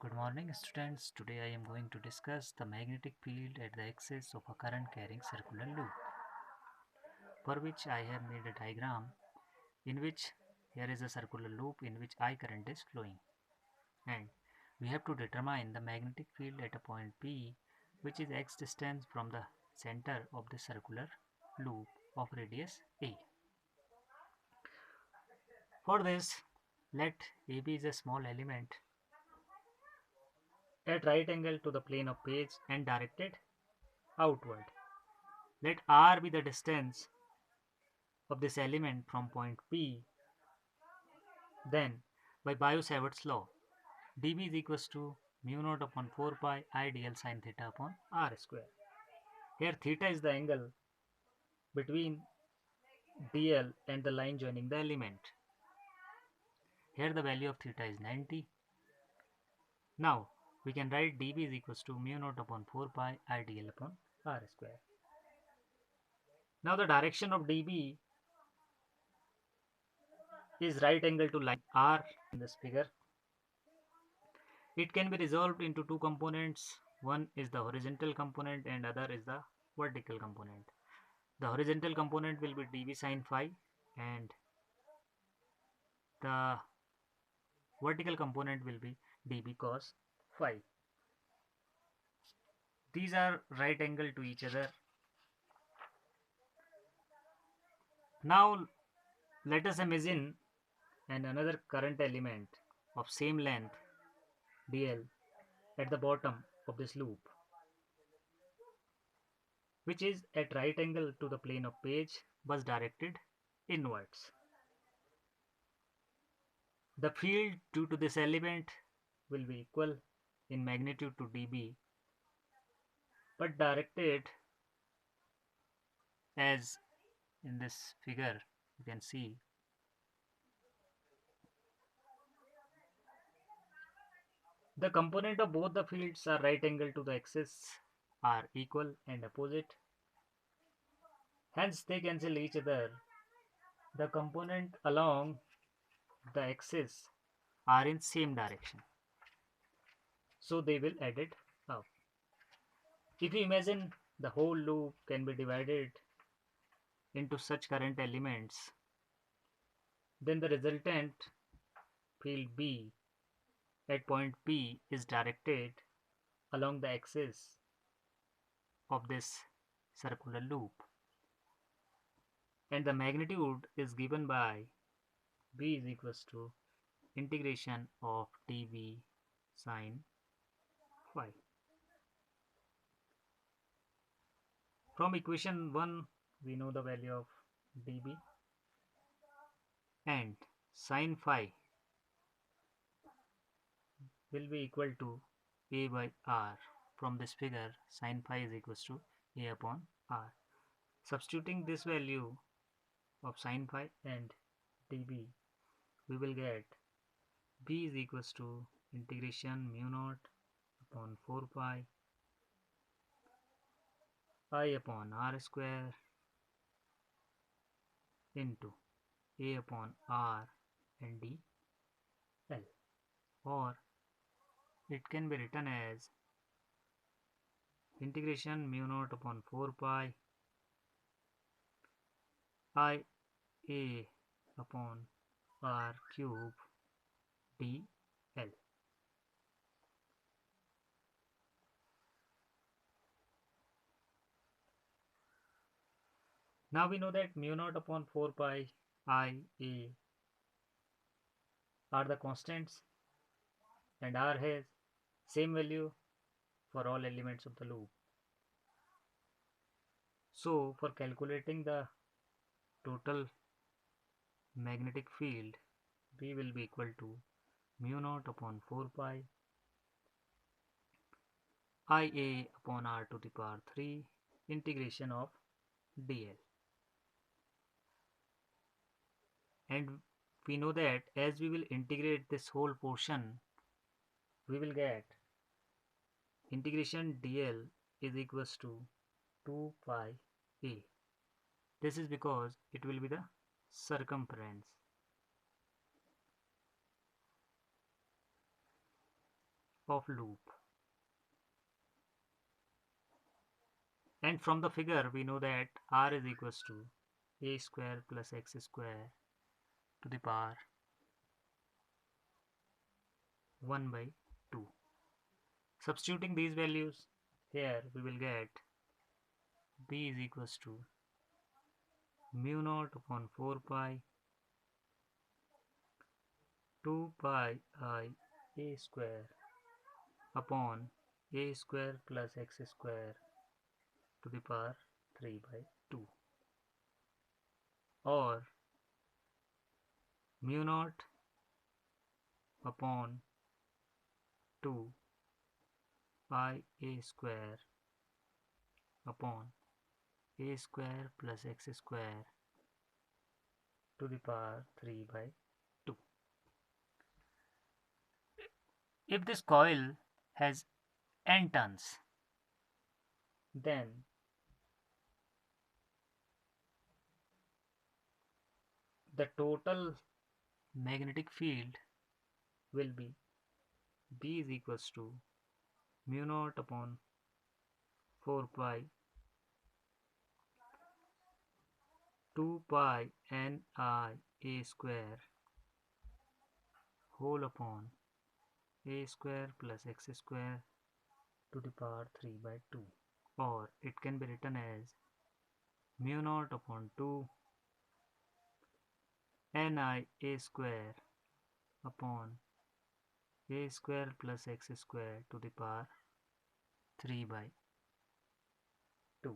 Good morning, students. Today I am going to discuss the magnetic field at the axis of a current carrying circular loop, for which I have made a diagram in which here is a circular loop in which I current is flowing, and we have to determine the magnetic field at a point P, which is x distance from the center of the circular loop of radius a. For this, let AB is a small element at right angle to the plane of page and directed outward. Let R be the distance of this element from point P. Then, by Biot-Savart's law, dB is equals to mu naught upon 4 pi I dl sin theta upon r square. Here theta is the angle between dl and the line joining the element. Here the value of theta is 90. Now we can write dB is equals to mu naught upon 4 pi I dl upon r square. Now the direction of dB is right angle to line r in this figure. It can be resolved into two components. One is the horizontal component and other is the vertical component. The horizontal component will be dB sin phi and the vertical component will be dB cos phi. These are right angle to each other. Now let us imagine another current element of same length dl at the bottom of this loop, which is at right angle to the plane of page but directed inwards. The field due to this element will be equal in magnitude to dB, but directed as in this figure you can see. The component of both the fields are right angle to the axis are equal and opposite. Hence they cancel each other. The component along the axis are in same direction, so they will add it up. If you imagine the whole loop can be divided into such current elements, then the resultant field B at point P is directed along the axis of this circular loop, and the magnitude is given by B is equals to integration of dV sin phi. From equation 1 we know the value of dB, and sin phi will be equal to A by R. From this figure, sin phi is equals to A upon R. Substituting this value of sin phi and dB, we will get B is equals to integration mu naught upon 4 pi I upon R square into A upon R and dl, or it can be written as integration mu naught upon 4 pi I A upon R cube dl. Now we know that mu naught upon 4 pi I A are the constants and R has same value for all elements of the loop. So for calculating the total magnetic field, B will be equal to mu naught upon 4 pi IA upon R to the power 3 integration of dl. And we know that as we will integrate this whole portion, we will get integration dl is equals to 2 pi a. This is because it will be the circumference. of loop. And from the figure we know that r is equals to a square plus x square to the power 1 by 2. Substituting these values here, we will get b is equals to mu naught upon 4 pi 2 pi I a square upon a square plus x square to the power 3 by 2, or mu naught upon 2 pi a square upon a square plus x square to the power 3 by 2. If this coil has n turns, then the total magnetic field will be B is equals to mu naught upon 4 pi 2 pi n I a square whole upon a square plus x square to the power 3 by 2, or it can be written as mu naught upon 2 n I a square upon a square plus x square to the power 3 by 2.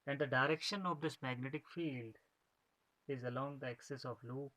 And the direction of this magnetic field is along the axis of loop